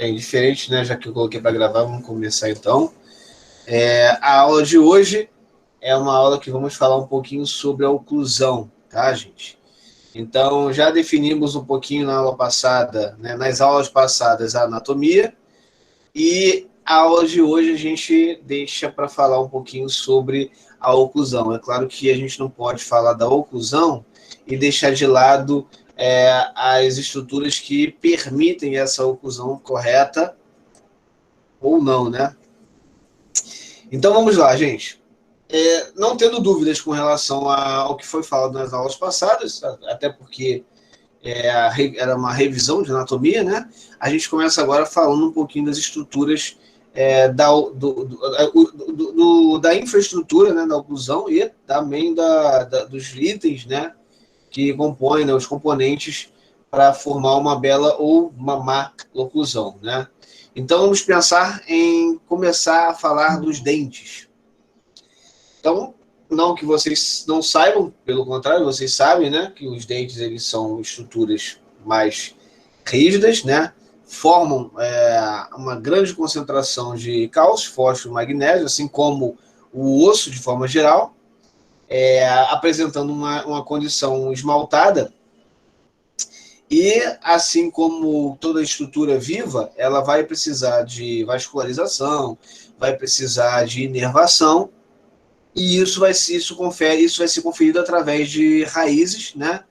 indiferente, né? Já que eu coloquei para gravar, vamos começar então. A aula de hoje é uma aula que vamos falar um pouquinho sobre a oclusão, tá, gente? Então, já definimos um pouquinho na aula passada, né, nas aulas passadas, a anatomia, e a aula de hoje a gente deixa para falar um pouquinho sobre a oclusão. É claro que a gente não pode falar da oclusão e deixar de lado as estruturas que permitem essa oclusão correta ou não, né? Então vamos lá, gente. Não tendo dúvidas com relação ao que foi falado nas aulas passadas, até porque era uma revisão de anatomia, né? A gente começa agora falando um pouquinho das estruturas da infraestrutura, né, da oclusão e também dos itens, né, que compõem, né, os componentes para formar uma bela ou uma má oclusão, né? Então vamos pensar em começar a falar dos dentes. Então, não que vocês não saibam, pelo contrário, vocês sabem, né, que os dentes eles são estruturas mais rígidas, né, formam uma grande concentração de cálcio, fósforo, magnésio, assim como o osso de forma geral, apresentando uma condição esmaltada. E, assim como toda estrutura viva, ela vai precisar de vascularização, vai precisar de inervação, e isso vai ser conferido através de raízes, né,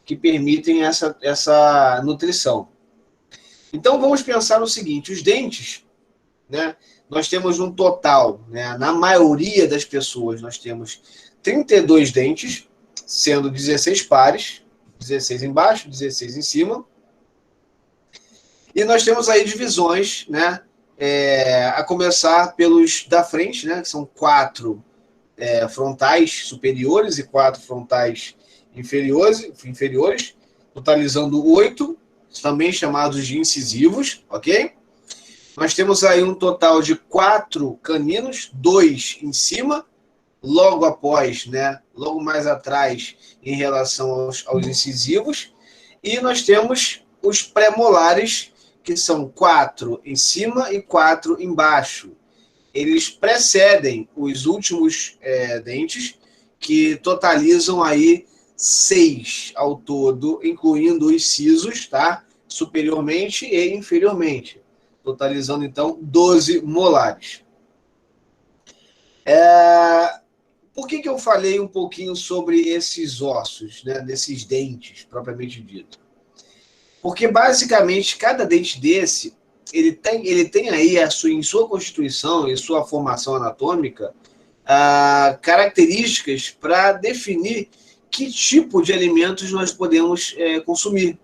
que permitem essa nutrição. Então vamos pensar no seguinte: os dentes, né, nós temos um total, né, na maioria das pessoas, nós temos 32 dentes, sendo 16 pares, 16 embaixo, 16 em cima. E nós temos aí divisões, né, a começar pelos da frente, né, que são 4 frontais superiores e 4 frontais inferiores, totalizando 8, também chamados de incisivos, ok? Nós temos aí um total de 4 caninos, 2 em cima, logo após, né, logo mais atrás em relação aos incisivos, e nós temos os pré-molares, que são 4 em cima e 4 embaixo. Eles precedem os últimos dentes, que totalizam aí 6 ao todo, incluindo os sisos, tá? Superiormente e inferiormente, totalizando então 12 molares. Por que eu falei um pouquinho sobre esses ossos, né, desses dentes, propriamente dito? Porque, basicamente, cada dente desse, ele tem aí em sua constituição e sua formação anatômica, características para definir que tipo de alimentos nós podemos consumir.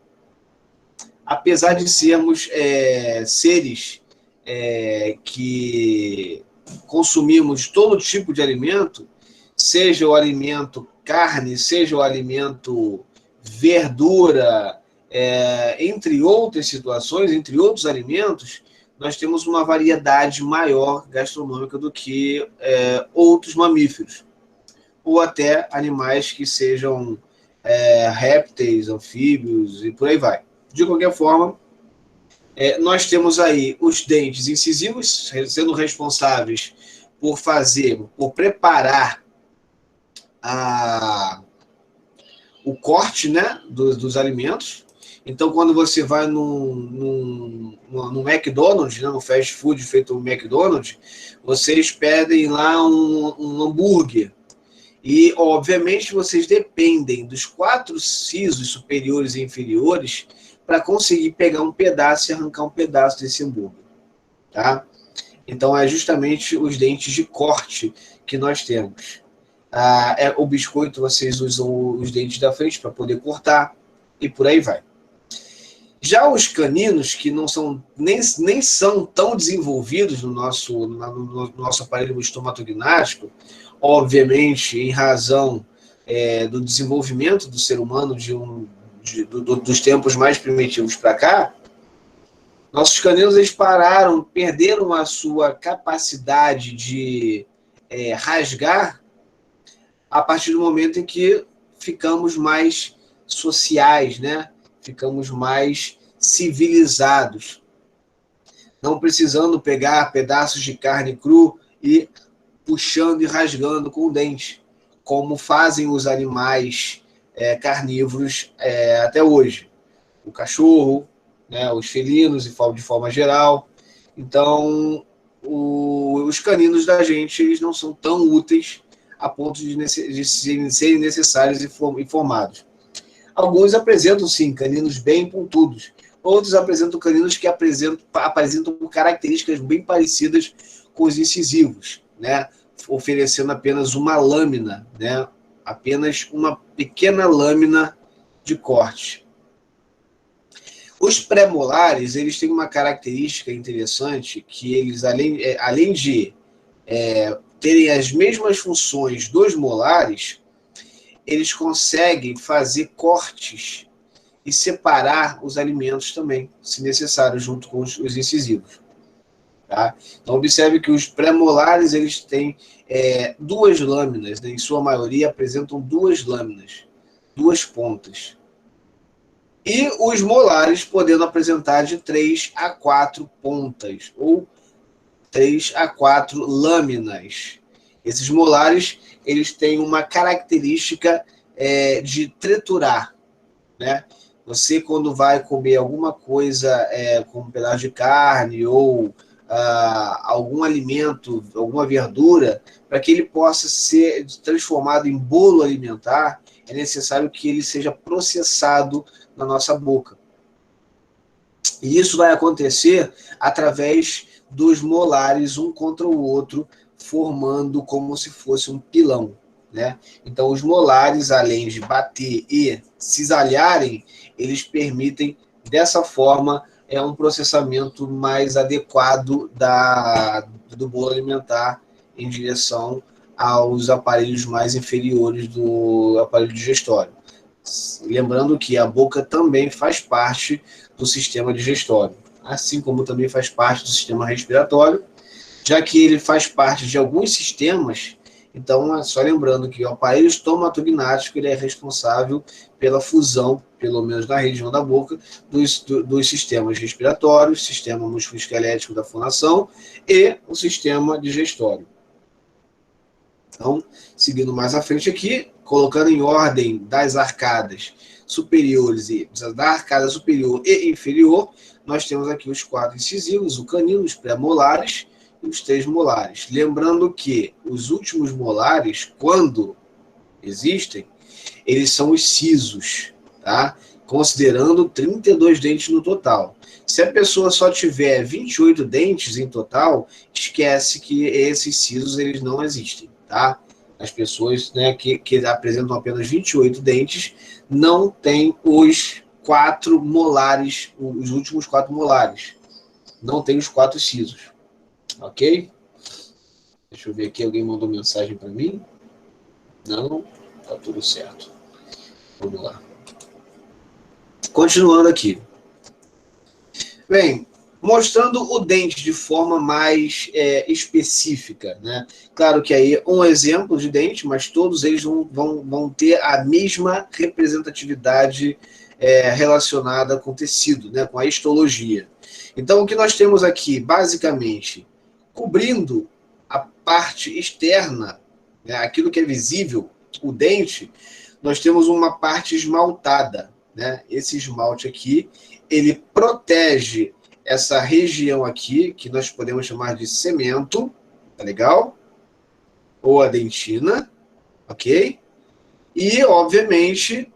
Apesar de sermos seres que consumimos todo tipo de alimento, seja o alimento carne, seja o alimento verdura, entre outras situações, entre outros alimentos, nós temos uma variedade maior gastronômica do que outros mamíferos, ou até animais que sejam répteis, anfíbios e por aí vai. De qualquer forma, nós temos aí os dentes incisivos sendo responsáveis por preparar o corte, né, dos alimentos. Então, quando você vai no McDonald's, né, no fast food feito no McDonald's, vocês pedem lá um hambúrguer. E, obviamente, vocês dependem dos 4 sisos superiores e inferiores para conseguir pegar um pedaço e arrancar um pedaço desse hambúrguer. Tá? Então, é justamente os dentes de corte que nós temos. O biscoito, vocês usam os dentes da frente para poder cortar e por aí vai. Já os caninos, que não são nem são tão desenvolvidos no nosso aparelho estomatognático, obviamente, em razão do desenvolvimento do ser humano dos tempos mais primitivos para cá, nossos caninos eles perderam a sua capacidade de rasgar a partir do momento em que ficamos mais sociais, né? Ficamos mais civilizados. não precisando pegar pedaços de carne cru e puxando e rasgando com o dente, como fazem os animais carnívoros até hoje. O cachorro, né, os felinos, de forma geral. Então, os caninos da gente eles não são tão úteis a ponto de serem necessários e formados. Alguns apresentam, sim, caninos bem pontudos. Outros apresentam caninos que apresentam características bem parecidas com os incisivos, né? Oferecendo apenas uma lâmina, né? Apenas uma pequena lâmina de corte. Os pré-molares, eles têm uma característica interessante, que eles, além de terem as mesmas funções dos molares, eles conseguem fazer cortes e separar os alimentos também, se necessário, junto com os incisivos. Tá? Então, observe que os pré-molares eles têm duas lâminas, né? Em sua maioria apresentam duas lâminas, duas pontas. E os molares podendo apresentar de 3 a 4 pontas, ou 3 a 4 lâminas. Esses molares eles têm uma característica de triturar, né? Você, quando vai comer alguma coisa com um pedaço de carne ou algum alimento, alguma verdura, para que ele possa ser transformado em bolo alimentar, é necessário que ele seja processado na nossa boca. E isso vai acontecer através dos molares, um contra o outro, formando como se fosse um pilão, né? Então, os molares, além de bater e cisalharem, eles permitem, dessa forma, um processamento mais adequado do bolo alimentar em direção aos aparelhos mais inferiores do aparelho digestório. Lembrando que a boca também faz parte do sistema digestório, assim como também faz parte do sistema respiratório, já que ele faz parte de alguns sistemas. Então, só lembrando que o aparelho estomatognático ele é responsável pela fusão, pelo menos na região da boca, dos sistemas respiratórios, sistema musculoesquelético da fonação e o sistema digestório. Então, seguindo mais à frente aqui, colocando em ordem das arcadas superiores e da arcada superior e inferior, nós temos aqui os 4 incisivos, o canino, os pré-molares e os 3 molares. Lembrando que os últimos molares, quando existem, eles são os sisos, tá? Considerando 32 dentes no total. Se a pessoa só tiver 28 dentes em total, esquece que esses sisos eles não existem, tá? As pessoas, né, que apresentam apenas 28 dentes não têm os 4 molares, os últimos 4 molares. Não tem os 4 sisos. Ok? Deixa eu ver aqui, alguém mandou mensagem para mim? Não, tá tudo certo. Vamos lá. Continuando aqui. Bem, mostrando o dente de forma mais específica, né? Claro que aí um exemplo de dente, mas todos eles vão ter a mesma representatividade relacionada com tecido, né? Com a histologia. Então, o que nós temos aqui, basicamente, cobrindo a parte externa, né? Aquilo que é visível, o dente, nós temos uma parte esmaltada, né? Esse esmalte aqui, ele protege essa região aqui, que nós podemos chamar de cemento, tá legal? Ou a dentina, ok? E, obviamente,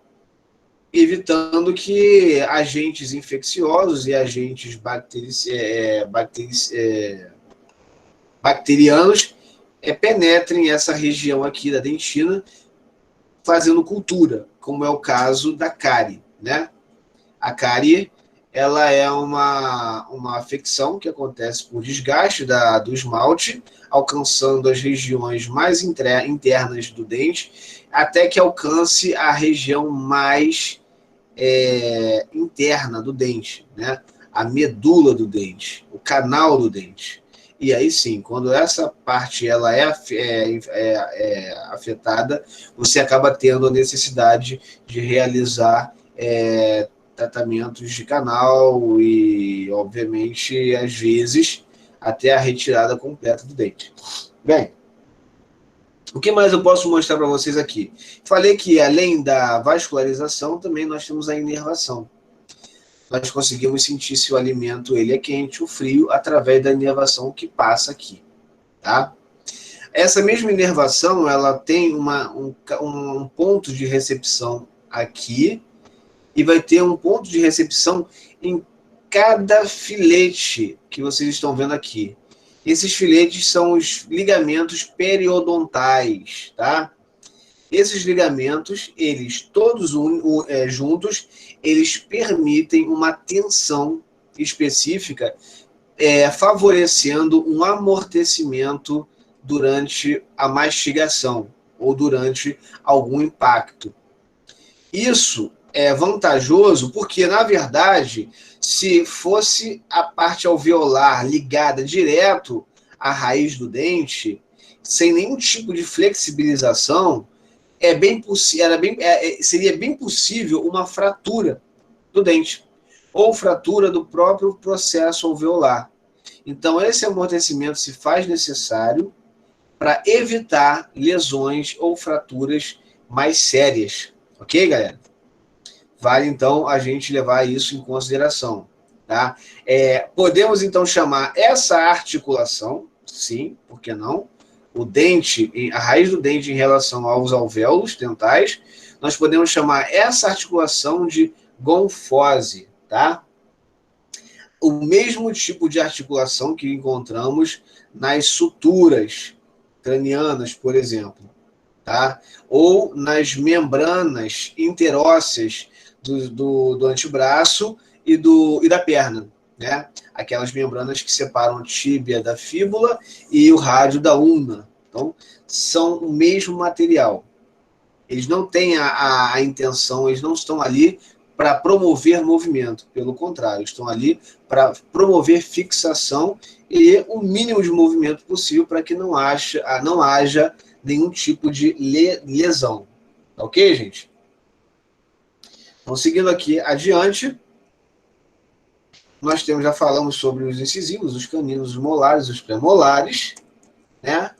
evitando que agentes infecciosos e agentes bacterianos penetrem essa região aqui da dentina, fazendo cultura, como é o caso da cárie, né? A cárie, ela é uma afecção que acontece por desgaste do esmalte, alcançando as regiões mais internas do dente, até que alcance a região mais interna do dente, né? A medula do dente, o canal do dente. E aí sim, quando essa parte ela é afetada, você acaba tendo a necessidade de realizar tratamentos de canal e, obviamente, às vezes, até a retirada completa do dente. Bem, o que mais eu posso mostrar para vocês aqui? Falei que, além da vascularização, também nós temos a inervação. Nós conseguimos sentir se o alimento ele é quente ou frio através da inervação que passa aqui, tá? Essa mesma inervação, ela tem um ponto de recepção aqui e vai ter um ponto de recepção em cada filete que vocês estão vendo aqui. Esses filetes são os ligamentos periodontais, tá? Esses ligamentos, eles todos juntos, eles permitem uma tensão específica, favorecendo um amortecimento durante a mastigação ou durante algum impacto. Isso é vantajoso porque, na verdade, se fosse a parte alveolar ligada direto à raiz do dente, sem nenhum tipo de flexibilização, seria bem possível uma fratura do dente ou fratura do próprio processo alveolar. Então, esse amortecimento se faz necessário para evitar lesões ou fraturas mais sérias. Ok, galera? Vale, então, a gente levar isso em consideração. Tá? Podemos, então, chamar essa articulação, sim, por que não? O dente, a raiz do dente em relação aos alvéolos dentais, nós podemos chamar essa articulação de gonfose, tá? O mesmo tipo de articulação que encontramos nas suturas cranianas, por exemplo, tá? Ou nas membranas interósseas do antebraço e da perna, né? Aquelas membranas que separam a tíbia da fíbula e o rádio da ulna. Então, são o mesmo material. Eles não têm a intenção, eles não estão ali para promover movimento. Pelo contrário, estão ali para promover fixação e o mínimo de movimento possível para que não haja nenhum tipo de lesão. Ok, gente? Então, seguindo aqui adiante, nós já falamos sobre os incisivos, os caninos, os molares, os premolares, né?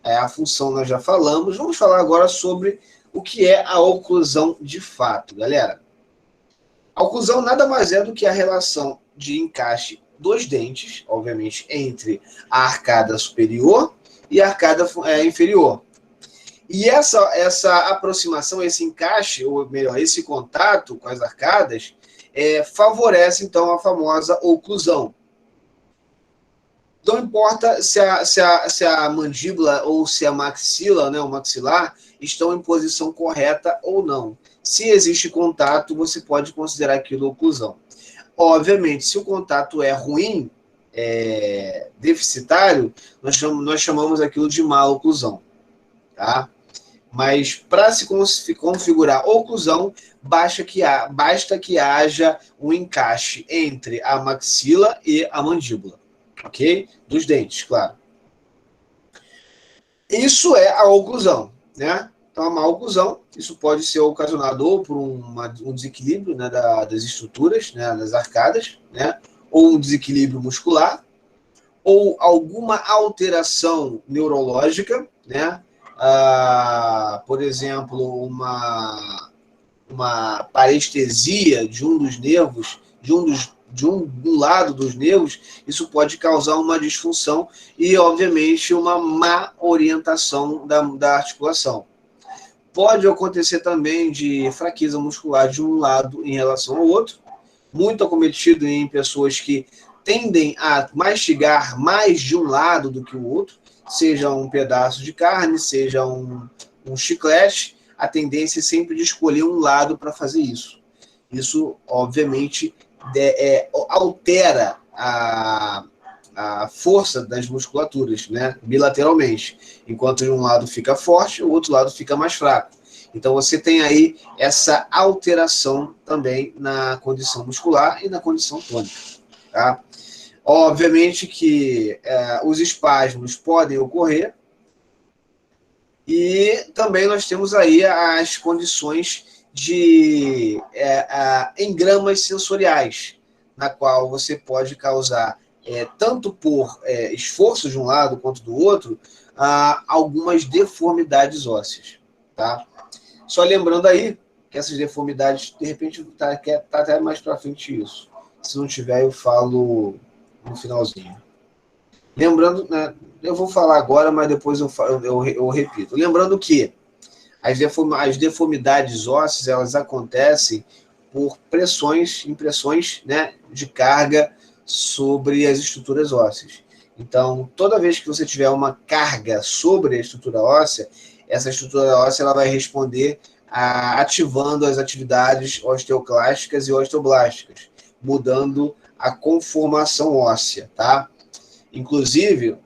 A função nós já falamos. Vamos falar agora sobre o que é a oclusão de fato, galera. A oclusão nada mais é do que a relação de encaixe dos dentes, obviamente, entre a arcada superior e a arcada inferior. E essa aproximação, esse encaixe, ou melhor, esse contato com as arcadas, favorece, então, a famosa oclusão. Não importa se a mandíbula ou se a maxila, né, o maxilar, estão em posição correta ou não. Se existe contato, você pode considerar aquilo oclusão. Obviamente, se o contato é ruim, deficitário, nós chamamos aquilo de má oclusão. Tá? Mas para se configurar oclusão, basta que haja um encaixe entre a maxila e a mandíbula. Ok? Dos dentes, claro. Isso é a oclusão, né? Então, a má oclusão, isso pode ser ocasionado ou por um desequilíbrio, né, das estruturas, né, das arcadas, né, ou um desequilíbrio muscular, ou alguma alteração neurológica, né? Por exemplo, uma parestesia de um dos nervos, de um lado dos nervos, isso pode causar uma disfunção e, obviamente, uma má orientação da articulação. Pode acontecer também de fraqueza muscular de um lado em relação ao outro, muito acometido em pessoas que tendem a mastigar mais de um lado do que o outro, seja um pedaço de carne, seja um chiclete, a tendência é sempre de escolher um lado para fazer isso. Isso, obviamente, altera a força das musculaturas, né, bilateralmente. Enquanto um lado fica forte, o outro lado fica mais fraco. Então, você tem aí essa alteração também na condição muscular e na condição tônica. Tá? Obviamente que os espasmos podem ocorrer e também nós temos aí as condições de engramas sensoriais, na qual você pode causar, tanto por esforço de um lado quanto do outro, algumas deformidades ósseas. Tá? Só lembrando aí que essas deformidades, de repente, tá até mais para frente isso. Se não tiver, eu falo no finalzinho. Lembrando, né, eu vou falar agora, mas depois eu repito. Lembrando que as deformidades ósseas, elas acontecem por impressões, né, de carga sobre as estruturas ósseas. Então, toda vez que você tiver uma carga sobre a estrutura óssea, essa estrutura óssea ela vai responder ativando as atividades osteoclásticas e osteoblásticas, mudando a conformação óssea, tá? Inclusive,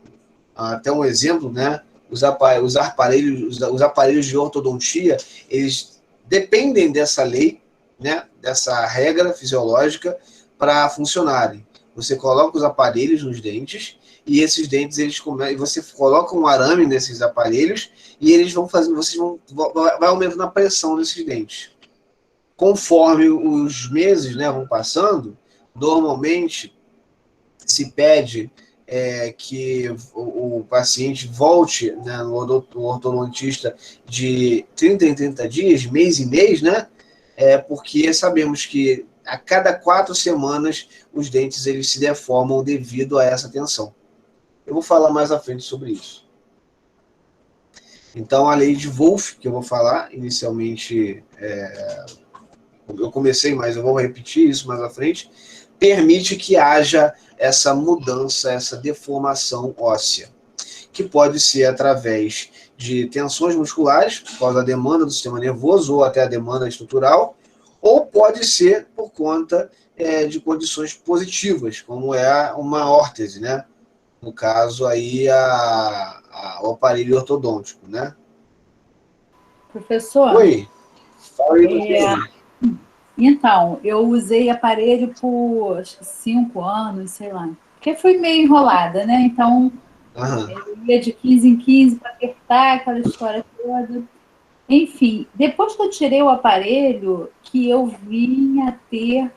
até um exemplo, né? Os aparelhos de ortodontia, eles dependem dessa lei, né? Dessa regra fisiológica para funcionarem. Você coloca os aparelhos nos dentes e esses dentes você coloca um arame nesses aparelhos e eles vão fazendo, vai aumentando a pressão desses dentes. Conforme os meses, né, vão passando, normalmente se pede que o paciente volte, né, no ortodontista de 30 em 30 dias, mês em mês, né? Porque sabemos que a cada 4 semanas os dentes eles se deformam devido a essa tensão. Eu vou falar mais à frente sobre isso. Então, a lei de Wolff, que eu vou falar inicialmente, eu comecei, mas eu vou repetir isso mais à frente, permite que haja essa mudança, essa deformação óssea, que pode ser através de tensões musculares, por causa da demanda do sistema nervoso, ou até a demanda estrutural, ou pode ser por conta de condições positivas, como é uma órtese, né? No caso aí, o aparelho ortodôntico, né? Professor, Oi, fala aí do tema. Então, eu usei aparelho por acho que 5 anos, sei lá. Porque fui meio enrolada, né? Então, eu ia de 15 em 15 para apertar aquela história toda. Enfim, depois que eu tirei o aparelho, que eu vinha ter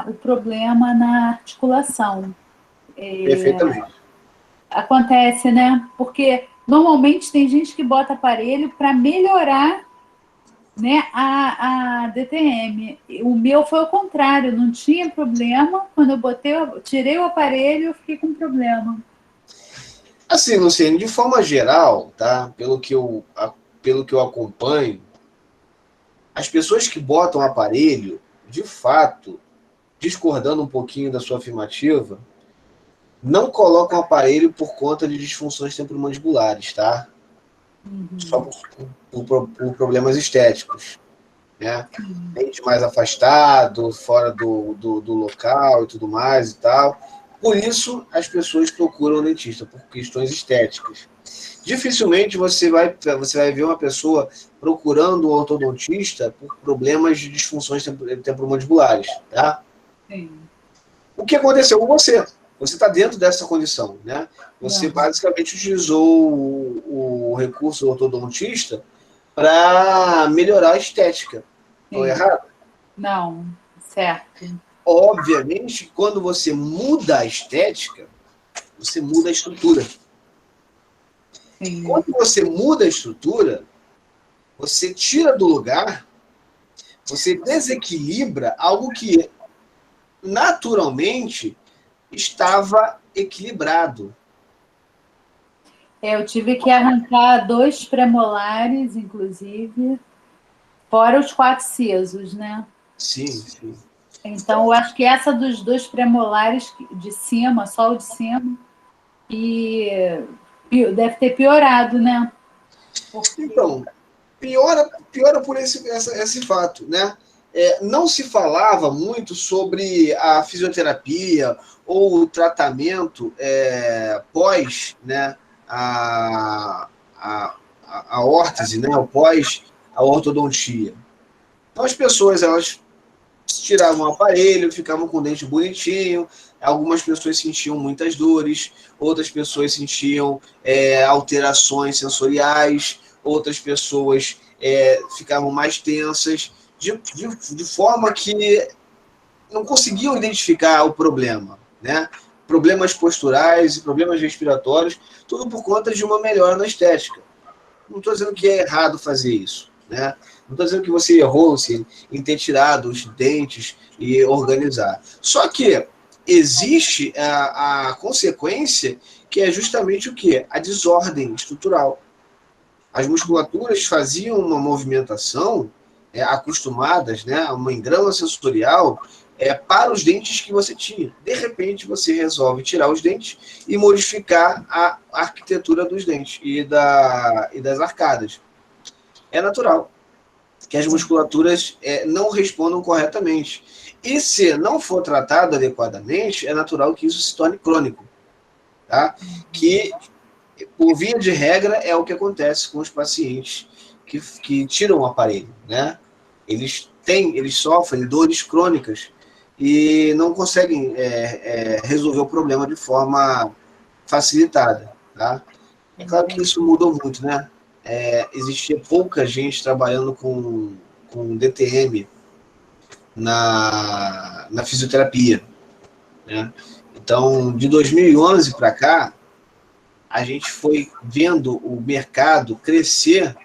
o problema na articulação. Perfeitamente. Acontece, né? Porque normalmente tem gente que bota aparelho para melhorar, né, a DTM. O meu foi o contrário, não tinha problema. Quando tirei o aparelho, eu fiquei com problema. Assim, Luciane, de forma geral, tá? Pelo que eu acompanho, as pessoas que botam aparelho, de fato, discordando um pouquinho da sua afirmativa, não colocam aparelho por conta de disfunções temporomandibulares, tá? Só por problemas estéticos, né? Dente mais afastado, fora do local e tudo mais e tal. Por isso, as pessoas procuram o dentista, por questões estéticas. Dificilmente você vai ver uma pessoa procurando um ortodontista por problemas de disfunções temporomandibulares, tá? Sim. O que aconteceu com você? Você está dentro dessa condição, né? Você basicamente utilizou o recurso do ortodontista para melhorar a estética. Estou errado? Não, certo. Obviamente, quando você muda a estética, você muda a estrutura. Sim. Quando você muda a estrutura, você tira do lugar, você desequilibra algo que naturalmente estava equilibrado. Eu tive que arrancar 2 premolares, inclusive, fora os 4 sisos, né? Sim, sim. Então, eu acho que essa dos 2 premolares de cima, só o de cima, e deve ter piorado, né? Porque... Então, piora por esse fato, né? Não se falava muito sobre a fisioterapia ou o tratamento pós, né, a órtese, né, pós a ortodontia. Então as pessoas elas tiravam o aparelho, ficavam com o dente bonitinho, algumas pessoas sentiam muitas dores, outras pessoas sentiam alterações sensoriais, outras pessoas ficavam mais tensas, de forma que não conseguiam identificar o problema, né? Problemas posturais e problemas respiratórios, tudo por conta de uma melhora na estética. Não estou dizendo que é errado fazer isso, né? Não estou dizendo que você errou em ter tirado os dentes e organizar. Só que existe a consequência, que é justamente o quê? A desordem estrutural. As musculaturas faziam uma movimentação acostumadas, né, a uma engrama sensorial para os dentes que você tinha. De repente, você resolve tirar os dentes e modificar a arquitetura dos dentes e das arcadas. É natural que as musculaturas não respondam corretamente. E se não for tratado adequadamente, é natural que isso se torne crônico. Tá? Que, por via de regra, é o que acontece com os pacientes que tiram o aparelho, né? Eles sofrem dores crônicas e não conseguem resolver o problema de forma facilitada, tá? É claro que isso mudou muito, né? Existia pouca gente trabalhando com DTM na fisioterapia, né? Então, de 2011 para cá, a gente foi vendo o mercado crescer,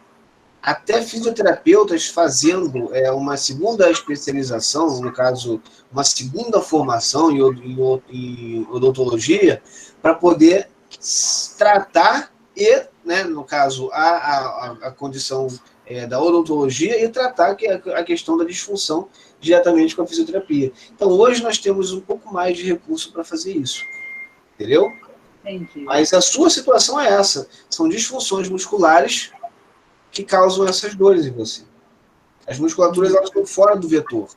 até fisioterapeutas fazendo uma segunda especialização, no caso, uma segunda formação em odontologia, para poder tratar e, né, no caso, a condição da odontologia e tratar a questão da disfunção diretamente com a fisioterapia. Então, hoje nós temos um pouco mais de recurso para fazer isso, entendeu? Entendi. Mas a sua situação é essa, são disfunções musculares que causam essas dores em você. As musculaturas elas estão fora do vetor.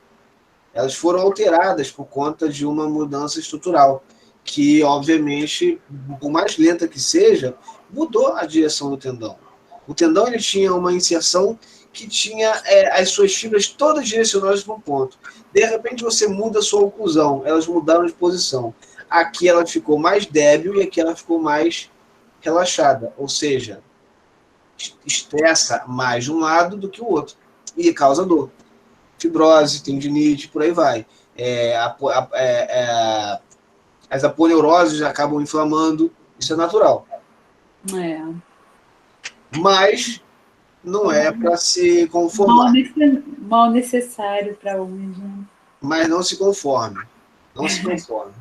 Elas foram alteradas por conta de uma mudança estrutural, que, obviamente, por mais lenta que seja, mudou a direção do tendão. O tendão ele tinha uma inserção que tinha as suas fibras todas direcionadas para um ponto. De repente, você muda a sua oclusão, elas mudaram de posição. Aqui ela ficou mais débil e aqui ela ficou mais relaxada. Ou seja, estressa mais de um lado do que o outro e causa dor. Fibrose, tendinite, por aí vai. As aponeuroses acabam inflamando, isso é natural. Mas não é para se conformar. Mal necessário para hoje. Mas não se conforme. Não se conforme.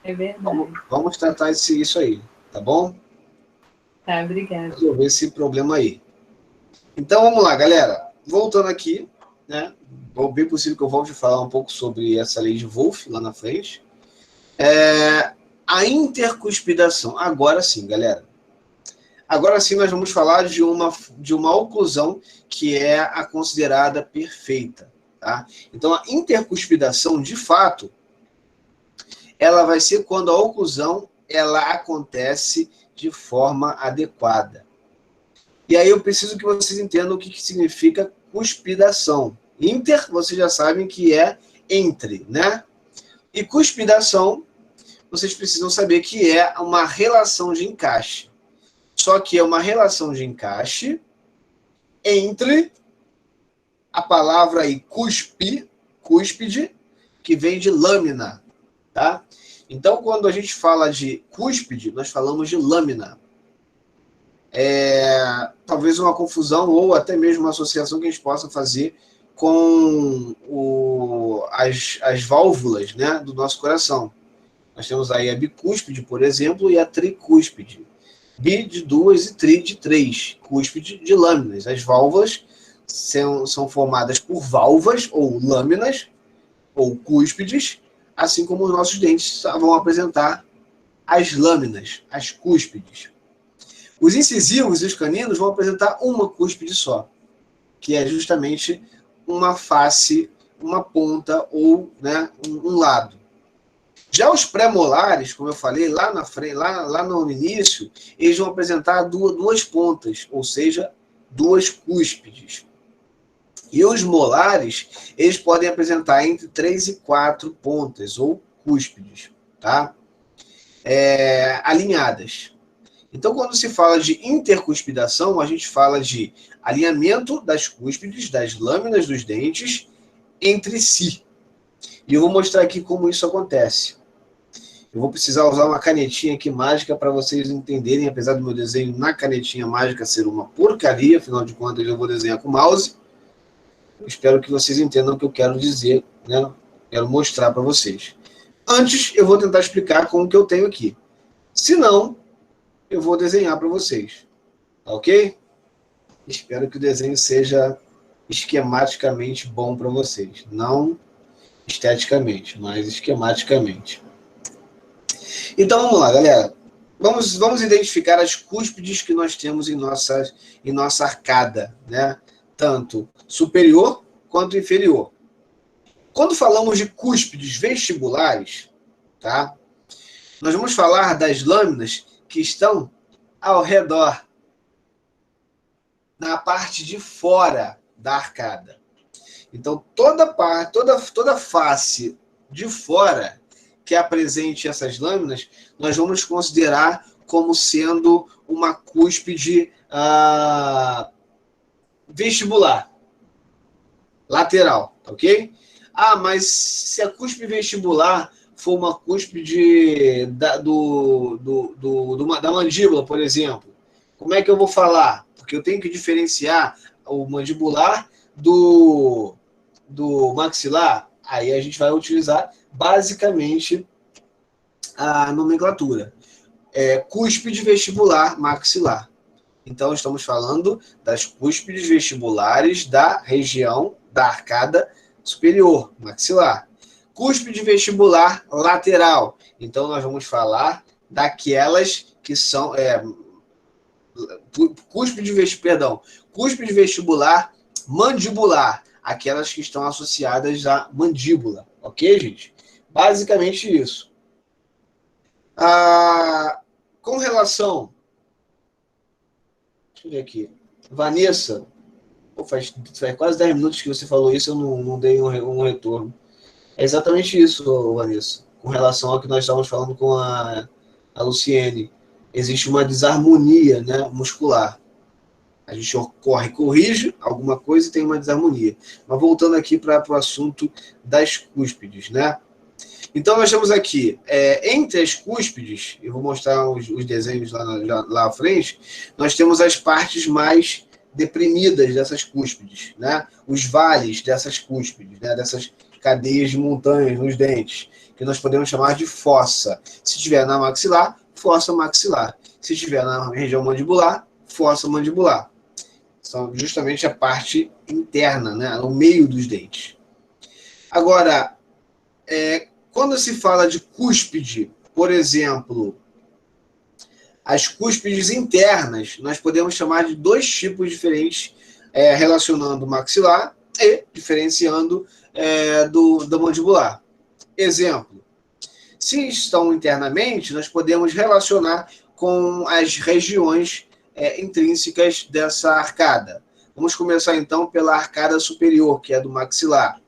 É verdade. Vamos tratar isso aí, tá bom? Tá, obrigada. Resolver esse problema aí. Então, vamos lá, galera. Voltando aqui, né? Bem possível que eu volte a falar um pouco sobre essa lei de Wolff lá na frente. A intercuspidação. Agora sim, galera. Agora sim nós vamos falar de uma oclusão que é a considerada perfeita. Tá? Então, a intercuspidação, de fato, ela vai ser quando a oclusão ela acontece de forma adequada. E aí eu preciso que vocês entendam o que significa cuspidação. Inter, vocês já sabem que é entre, né? E cuspidação, vocês precisam saber que é uma relação de encaixe. Só que é uma relação de encaixe entre a palavra aí cúspide, que vem de lâmina, tá? Então, quando a gente fala de cúspide, nós falamos de lâmina. Talvez uma confusão ou até mesmo uma associação que a gente possa fazer com as válvulas, né, do nosso coração. Nós temos aí a bicúspide, por exemplo, e a tricúspide. Bi de 2 e tri de 3. Cúspide de lâminas. As válvulas são formadas por valvas ou lâminas ou cúspides, assim como os nossos dentes vão apresentar as lâminas, as cúspides. Os incisivos e os caninos vão apresentar uma cúspide só, que é justamente uma face, uma ponta ou, né, um lado. Já os pré-molares, como eu falei lá na frente, lá no início, eles vão apresentar duas pontas, ou seja, duas cúspides. E os molares, eles podem apresentar entre 3 e 4 pontas, ou cúspides, tá? Alinhadas. Então, quando se fala de intercuspidação, a gente fala de alinhamento das cúspides, das lâminas dos dentes, entre si. E eu vou mostrar aqui como isso acontece. Eu vou precisar usar uma canetinha aqui mágica para vocês entenderem, apesar do meu desenho na canetinha mágica ser uma porcaria, afinal de contas eu vou desenhar com mouse. Eu espero que vocês entendam o que eu quero dizer, né? Quero mostrar para vocês. Antes, eu vou tentar explicar como que eu tenho aqui. Se não, eu vou desenhar para vocês. Tá ok? Espero que o desenho seja esquematicamente bom para vocês. Não esteticamente, mas esquematicamente. Então, vamos lá, galera. Vamos identificar as cúspides que nós temos em nossa arcada, né? Tanto superior quanto inferior. Quando falamos de cúspides vestibulares, tá? Nós vamos falar das lâminas que estão ao redor, na parte de fora da arcada. Então, toda face de fora que apresente essas lâminas, nós vamos considerar como sendo uma cúspide vestibular, lateral, ok? Ah, mas se a cúspide vestibular for uma cúspide da mandíbula, por exemplo, como é que eu vou falar? Porque eu tenho que diferenciar o mandibular do maxilar. Aí a gente vai utilizar basicamente a nomenclatura. Cúspide vestibular maxilar. Então, estamos falando das cúspides vestibulares da região da arcada superior, maxilar. Cúspide vestibular lateral. Então, nós vamos falar daquelas que são... cúspide vestibular mandibular. Aquelas que estão associadas à mandíbula. Ok, gente? Basicamente isso. Com relação... Deixa eu ver aqui. Vanessa, faz quase 10 minutos que você falou isso, eu não dei um retorno. É exatamente isso, Vanessa. Com relação ao que nós estávamos falando com a Luciene. Existe uma desarmonia, né, muscular. A gente corrige alguma coisa e tem uma desarmonia. Mas voltando aqui para o assunto das cúspides, né? Então, nós temos aqui, entre as cúspides, eu vou mostrar os desenhos lá à frente, nós temos as partes mais deprimidas dessas cúspides, né? Os vales dessas cúspides, né? Dessas cadeias de montanhas nos dentes, que nós podemos chamar de fossa. Se estiver na maxilar, fossa maxilar. Se estiver na região mandibular, fossa mandibular. São justamente a parte interna, né? No meio dos dentes. Agora, quando se fala de cúspide, por exemplo, as cúspides internas, nós podemos chamar de dois tipos diferentes, relacionando o maxilar e diferenciando do mandibular. Exemplo, se estão internamente, nós podemos relacionar com as regiões intrínsecas dessa arcada. Vamos começar então pela arcada superior, que é do maxilar.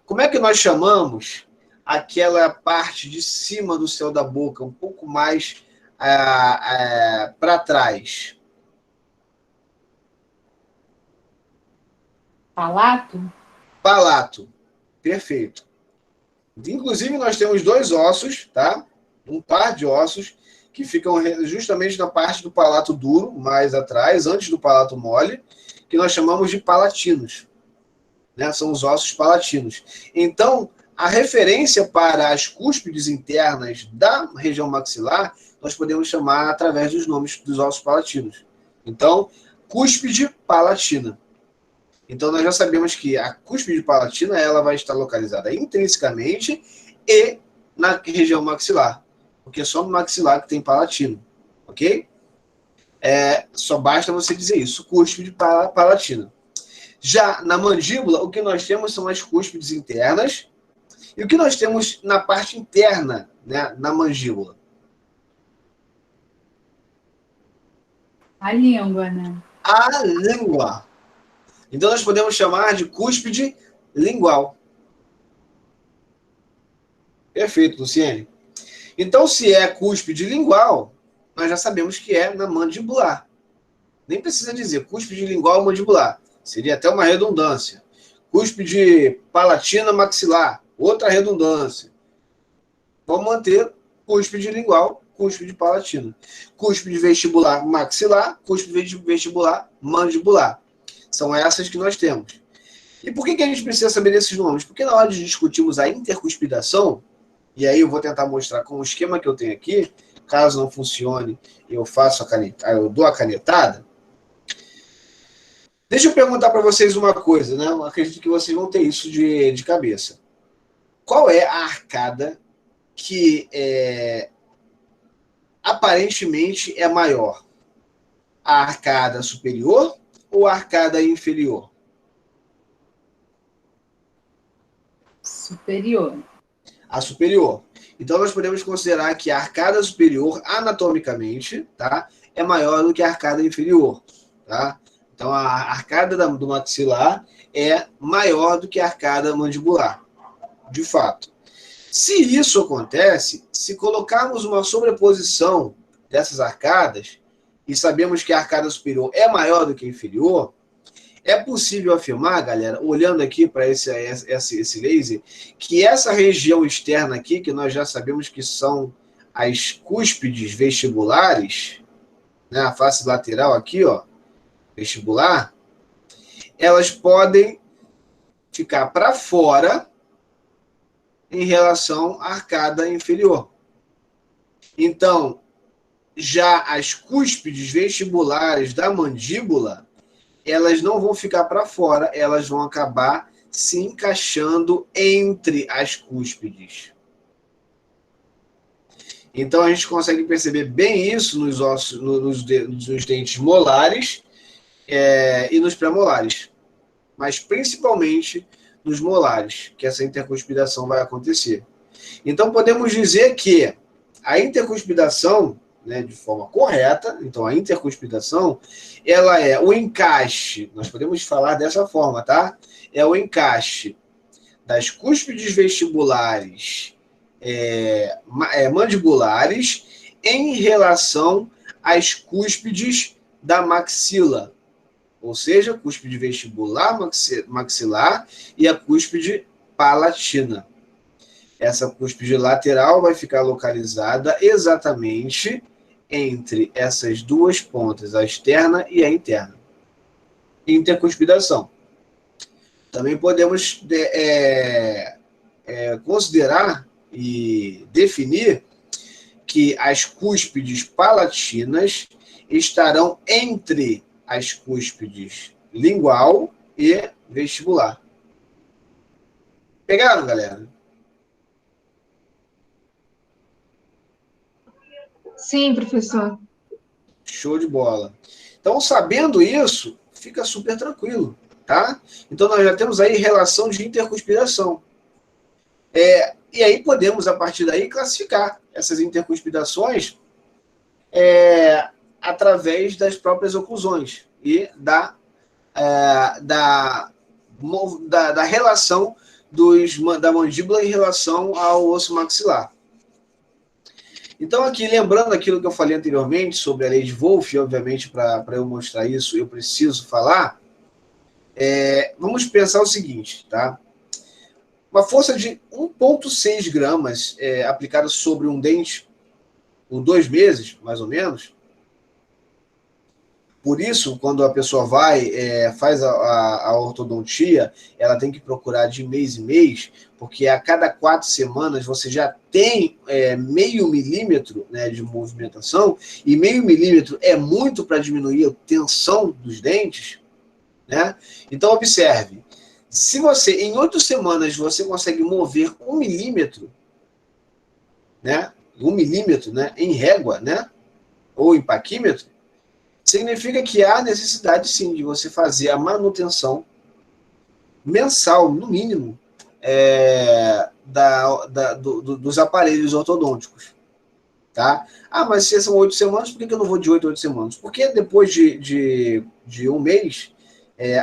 Como é que nós chamamos aquela parte de cima do céu da boca, um pouco mais para trás? Palato? Palato. Perfeito. Inclusive, nós temos dois ossos, tá? Um par de ossos que ficam justamente na parte do palato duro, mais atrás, antes do palato mole, que nós chamamos de palatinos. Né? São os ossos palatinos. Então, a referência para as cúspides internas da região maxilar, nós podemos chamar através dos nomes dos ossos palatinos. Então, cúspide palatina. Então, nós já sabemos que a cúspide palatina ela vai estar localizada intrinsecamente e na região maxilar. Porque é só no maxilar que tem palatino. Ok? Só basta você dizer isso, cúspide palatina. Já na mandíbula, o que nós temos são as cúspides internas. E o que nós temos na parte interna, né, na mandíbula? A língua, né? A língua. Então, nós podemos chamar de cúspide lingual. Perfeito, Luciene. Então, se é cúspide lingual, nós já sabemos que é na mandibular. Nem precisa dizer cúspide lingual ou mandibular. Seria até uma redundância. Cúspide palatina maxilar, outra redundância. Vamos manter cúspide lingual, cúspide palatina. Cúspide vestibular maxilar, cúspide vestibular mandibular. São essas que nós temos. E por que a gente precisa saber desses nomes? Porque na hora de discutirmos a intercuspidação, e aí eu vou tentar mostrar com o esquema que eu tenho aqui, caso não funcione, eu dou a canetada. Deixa eu perguntar para vocês uma coisa, né? Eu acredito que vocês vão ter isso de cabeça. Qual é a arcada que aparentemente é maior? A arcada superior ou a arcada inferior? Superior. A superior. Então, nós podemos considerar que a arcada superior, anatomicamente, tá, é maior do que a arcada inferior. Tá? Então, a arcada do maxilar é maior do que a arcada mandibular, de fato. Se isso acontece, se colocarmos uma sobreposição dessas arcadas, e sabemos que a arcada superior é maior do que a inferior, é possível afirmar, galera, olhando aqui para esse laser, que essa região externa aqui, que nós já sabemos que são as cúspides vestibulares, né, a face lateral aqui, ó, vestibular, elas podem ficar para fora em relação à arcada inferior. Então, já as cúspides vestibulares da mandíbula, elas não vão ficar para fora, elas vão acabar se encaixando entre as cúspides. Então, a gente consegue perceber bem isso nos ossos, nos dentes molares e nos pré-molares. Mas, principalmente, nos molares, que essa intercuspidação vai acontecer. Então, podemos dizer que a intercuspidação, né, de forma correta, então a intercuspidação, ela é o encaixe, nós podemos falar dessa forma, tá? É o encaixe das cúspides vestibulares mandibulares em relação às cúspides da maxila, ou seja, a cúspide vestibular maxilar e a cúspide palatina. Essa cúspide lateral vai ficar localizada exatamente entre essas duas pontas, a externa e a interna. Intercuspidação. Também podemos considerar e definir que as cúspides palatinas estarão entre as cúspides lingual e vestibular. Pegaram, galera? Sim, professor. Show de bola. Então, sabendo isso, fica super tranquilo, tá? Então, nós já temos aí relação de intercuspidação. E aí podemos, a partir daí, classificar essas intercuspidações através das próprias oclusões e da relação da mandíbula em relação ao osso maxilar. Então, aqui, lembrando aquilo que eu falei anteriormente sobre a lei de Wolff, obviamente, para eu mostrar isso, eu preciso falar, vamos pensar o seguinte, tá? Uma força de 1,6 gramas aplicada sobre um dente por 2 meses, mais ou menos. Por isso, quando a pessoa faz a ortodontia, ela tem que procurar de mês em mês, porque a cada 4 semanas você já tem meio milímetro, né, de movimentação, e meio milímetro é muito para diminuir a tensão dos dentes, né? Então, observe, se você, em 8 semanas, você consegue mover 1 milímetro, né, 1 milímetro, né, em régua, né, ou em paquímetro, significa que há necessidade, sim, de você fazer a manutenção mensal, no mínimo, dos aparelhos ortodônticos. Tá? Ah, mas se são 8 semanas, por que eu não vou de 8 a 8 semanas? Porque depois de um mês,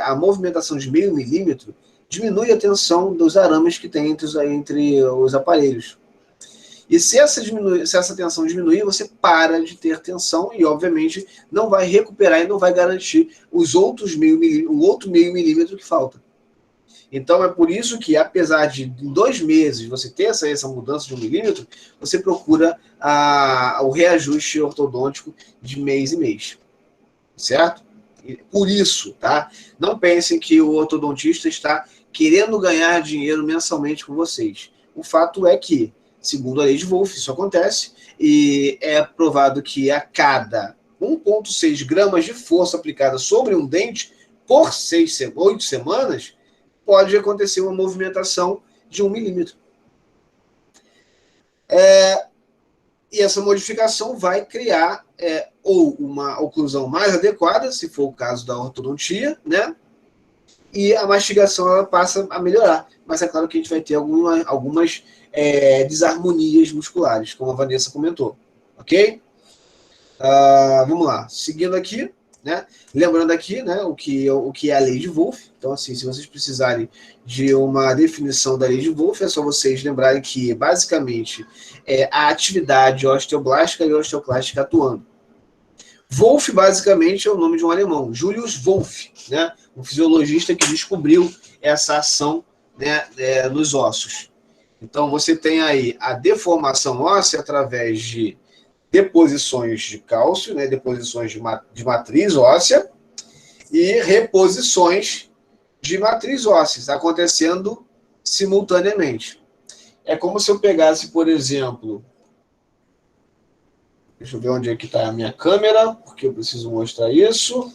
a movimentação de meio milímetro diminui a tensão dos arames que tem entre os aparelhos. E se essa tensão diminuir, você para de ter tensão e, obviamente, não vai recuperar e não vai garantir o outro meio milímetro que falta. Então, é por isso que, apesar de em 2 meses você ter essa mudança de 1 milímetro, você procura o reajuste ortodôntico de mês em mês. Certo? Por isso, tá? Não pensem que o ortodontista está querendo ganhar dinheiro mensalmente com vocês. O fato é que, segundo a lei de Wolff, isso acontece, e é provado que a cada 1,6 gramas de força aplicada sobre um dente por 8 semanas, pode acontecer uma movimentação de 1 milímetro. E essa modificação vai criar ou uma oclusão mais adequada, se for o caso da ortodontia, né? E a mastigação ela passa a melhorar. Mas é claro que a gente vai ter algumas desarmonias musculares, como a Vanessa comentou. Ok? Vamos lá. Seguindo aqui, né? Lembrando aqui, né, o que é a lei de Wolff. Então, assim, se vocês precisarem de uma definição da lei de Wolff, é só vocês lembrarem que, basicamente, a atividade osteoblástica e osteoclástica atuando. Wolff, basicamente, é o nome de um alemão, Julius Wolff, né, um fisiologista que descobriu essa ação, né, nos ossos. Então, você tem aí a deformação óssea através de deposições de cálcio, né, deposições de matriz óssea e reposições de matriz óssea, acontecendo simultaneamente. É como se eu pegasse, por exemplo, deixa eu ver onde é que está a minha câmera, porque eu preciso mostrar isso.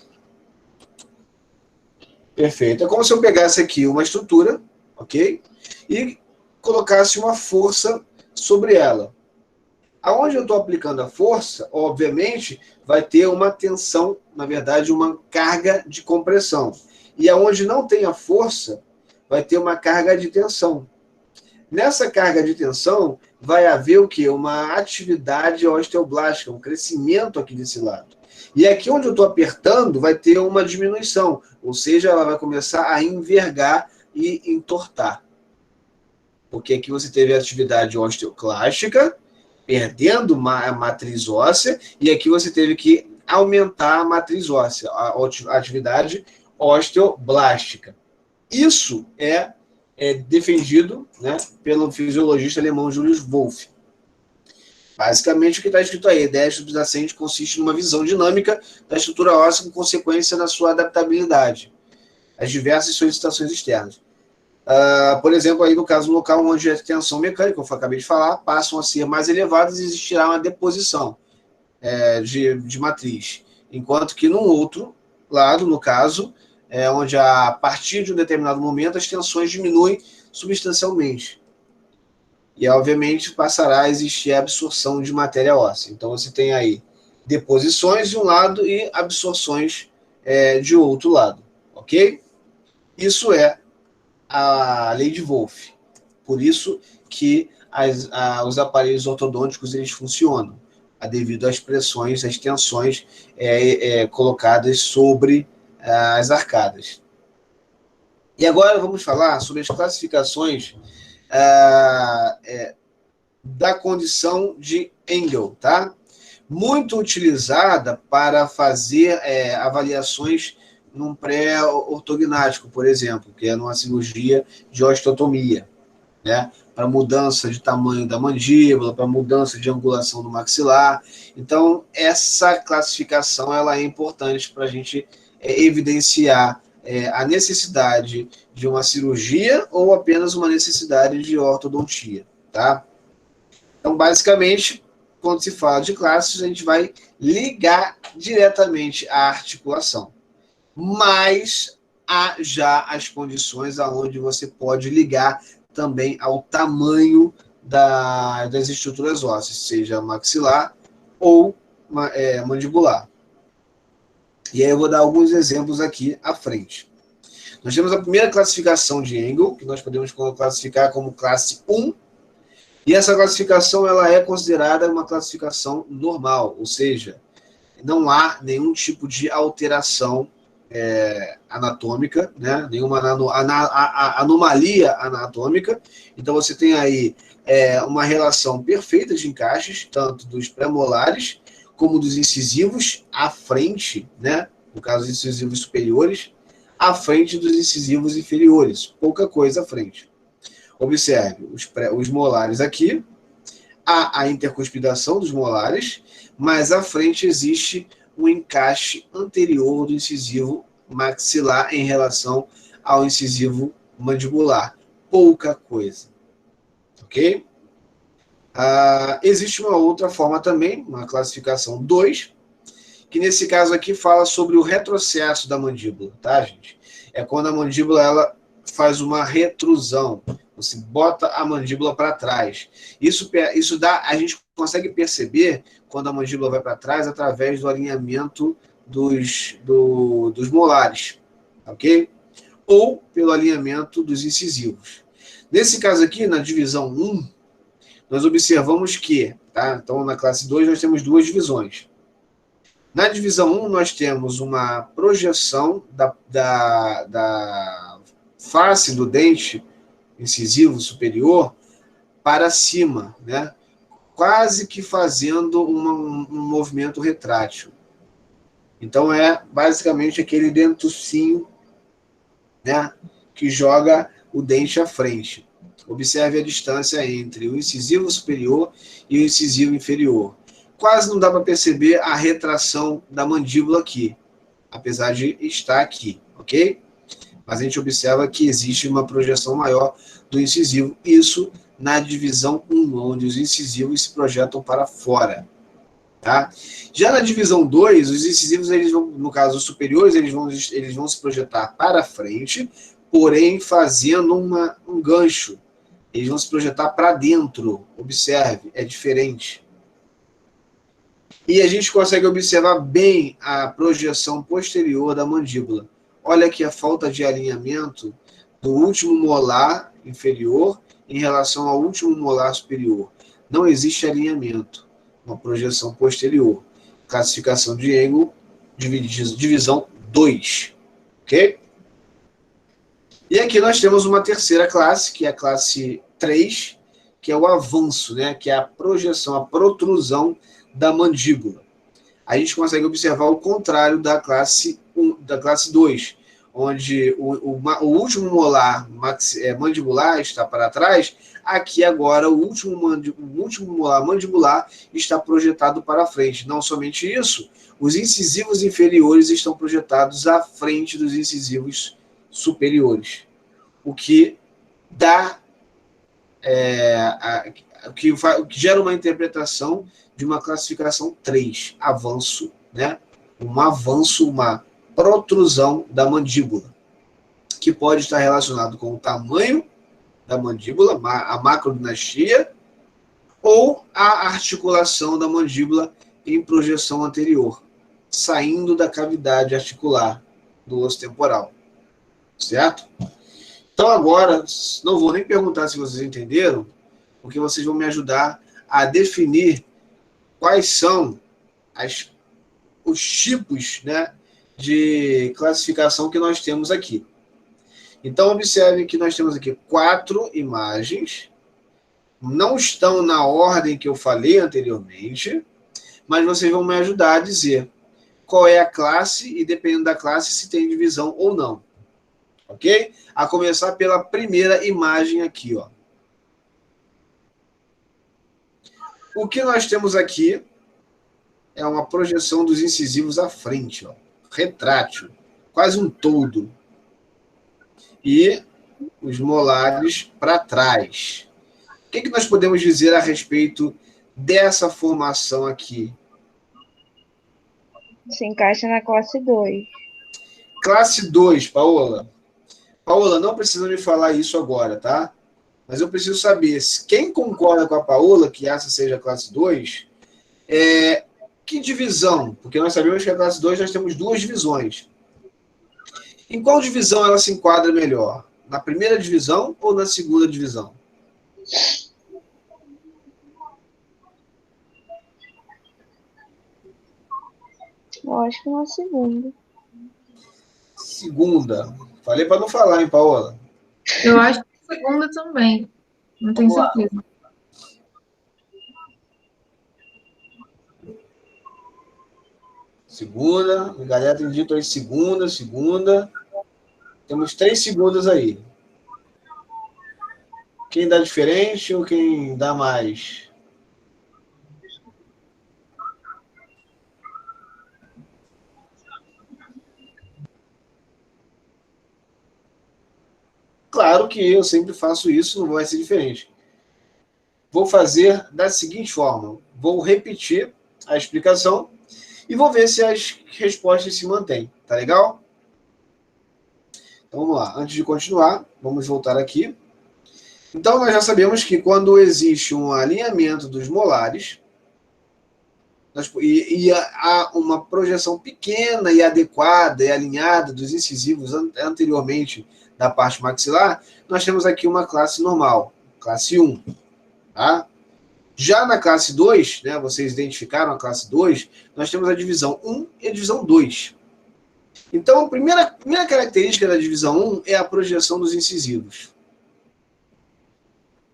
Perfeito. É como se eu pegasse aqui uma estrutura, ok? E colocasse uma força sobre ela. Aonde eu estou aplicando a força, obviamente, vai ter uma tensão, na verdade, uma carga de compressão. E aonde não tem a força, vai ter uma carga de tensão. Nessa carga de tensão, vai haver o quê? Uma atividade osteoblástica, um crescimento aqui desse lado. E aqui onde eu estou apertando, vai ter uma diminuição, ou seja, ela vai começar a envergar e entortar. Porque aqui você teve a atividade osteoclástica, perdendo a matriz óssea, e aqui você teve que aumentar a matriz óssea, a atividade osteoblástica. Isso é defendido, né, pelo fisiologista alemão Julius Wolff. Basicamente, o que está escrito aí, a ideia subjacente consiste numa visão dinâmica da estrutura óssea com consequência na sua adaptabilidade às diversas solicitações externas. Por exemplo, aí no caso do local onde a tensão mecânica, como eu acabei de falar, passam a ser mais elevadas e existirá uma deposição de matriz. Enquanto que num outro lado, no caso, onde a partir de um determinado momento as tensões diminuem substancialmente. E, obviamente, passará a existir a absorção de matéria óssea. Então, você tem aí deposições de um lado e absorções de outro lado. Ok? Isso é a lei de Wolff. Por isso que os aparelhos ortodônticos eles funcionam, devido às pressões, às tensões colocadas sobre as arcadas. E agora vamos falar sobre as classificações da condição de Engel, tá? Muito utilizada para fazer avaliações num pré-ortognático, por exemplo, que é numa cirurgia de osteotomia, né? Para mudança de tamanho da mandíbula, para mudança de angulação do maxilar. Então, essa classificação ela é importante para a gente evidenciar a necessidade de uma cirurgia ou apenas uma necessidade de ortodontia, tá? Então, basicamente, quando se fala de classes, a gente vai ligar diretamente à articulação. Mas há já as condições aonde você pode ligar também ao tamanho das estruturas ósseas, seja maxilar ou mandibular. E aí eu vou dar alguns exemplos aqui à frente. Nós temos a primeira classificação de Engel, que nós podemos classificar como classe 1, e essa classificação ela é considerada uma classificação normal, ou seja, não há nenhum tipo de alteração anatômica, né? Nenhuma anomalia anatômica. Então você tem aí uma relação perfeita de encaixes, tanto dos pré-molares como dos incisivos à frente, né? No caso dos incisivos superiores, à frente dos incisivos inferiores, pouca coisa à frente. Observe os molares aqui, há a intercuspidação dos molares, mas à frente existe um encaixe anterior do incisivo maxilar em relação ao incisivo mandibular. Pouca coisa. Ok? Existe uma outra forma também, uma classificação 2, que nesse caso aqui fala sobre o retrocesso da mandíbula, tá, gente? É quando a mandíbula ela faz uma retrusão, você bota a mandíbula para trás. Isso dá, a gente consegue perceber quando a mandíbula vai para trás através do alinhamento dos molares, ok? Ou pelo alinhamento dos incisivos. Nesse caso aqui, na divisão 1, nós observamos que, tá? Então, na classe 2, nós temos duas divisões. Na divisão 1, nós temos uma projeção da face do dente incisivo superior para cima, né? Quase que fazendo um movimento retrátil. Então, é basicamente aquele dentucinho, né, que joga o dente à frente. Observe a distância entre o incisivo superior e o incisivo inferior. Quase não dá para perceber a retração da mandíbula aqui, apesar de estar aqui, ok? Mas a gente observa que existe uma projeção maior do incisivo, isso na divisão 1, onde os incisivos se projetam para fora. Tá? Já na divisão 2, os incisivos, eles vão, no caso os superiores, eles vão se projetar para frente, porém fazendo um gancho. Eles vão se projetar para dentro. Observe, é diferente. E a gente consegue observar bem a projeção posterior da mandíbula. Olha aqui a falta de alinhamento do último molar inferior em relação ao último molar superior. Não existe alinhamento. Uma projeção posterior. Classificação de Engel, divisão 2. Ok? E aqui nós temos uma terceira classe, que é a classe 3, que é o avanço, né? Que é a projeção, a protrusão da mandíbula. A gente consegue observar o contrário da classe 2, onde o último molar mandibular está para trás. Aqui agora o último molar mandibular está projetado para frente. Não somente isso, os incisivos inferiores estão projetados à frente dos incisivos superiores, o que dá o que gera uma interpretação de uma classificação 3, avanço, né? Um avanço, uma protrusão da mandíbula, que pode estar relacionado com o tamanho da mandíbula, a macrodinastia, ou a articulação da mandíbula em projeção anterior, saindo da cavidade articular do osso temporal. Certo? Então agora, não vou nem perguntar se vocês entenderam, porque vocês vão me ajudar a definir quais são os tipos, né, de classificação que nós temos aqui. Então, observe que nós temos aqui 4 imagens, não estão na ordem que eu falei anteriormente, mas vocês vão me ajudar a dizer qual é a classe e, dependendo da classe, se tem divisão ou não. Ok? A começar pela primeira imagem aqui, ó. O que nós temos aqui é uma projeção dos incisivos à frente, ó, retrátil, quase um todo. E os molares para trás. O que nós podemos dizer a respeito dessa formação aqui? Se encaixa na classe 2. Classe 2, Paola. Paola, não precisa me falar isso agora, tá? Mas eu preciso saber, quem concorda com a Paola, que essa seja a classe 2, que divisão? Porque nós sabemos que a classe 2 nós temos 2 divisões. Em qual divisão ela se enquadra melhor? Na primeira divisão ou na segunda divisão? Eu acho que na segunda. Segunda. Falei para não falar, hein, Paola? Eu acho que segunda também. Não tenho certeza. Segunda. A galera tem dito aí segunda. Temos 3 segundos aí. Quem dá diferente ou quem dá mais? Claro que eu sempre faço isso, não vai ser diferente. Vou fazer da seguinte forma. Vou repetir a explicação e vou ver se as respostas se mantêm. Tá legal? Então, vamos lá. Antes de continuar, vamos voltar aqui. Então, nós já sabemos que quando existe um alinhamento dos molares e há uma projeção pequena e adequada e alinhada dos incisivos anteriormente da parte maxilar, nós temos aqui uma classe normal, classe 1. Tá? Já na classe 2, né, vocês identificaram a classe 2, nós temos a divisão 1 e a divisão 2. Então, a primeira característica da divisão 1 é a projeção dos incisivos.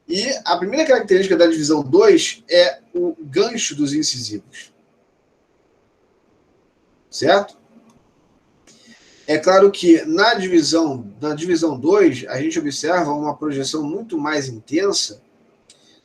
E a primeira característica da divisão 2 é o gancho dos incisivos. Certo? É claro que na divisão 2, a gente observa uma projeção muito mais intensa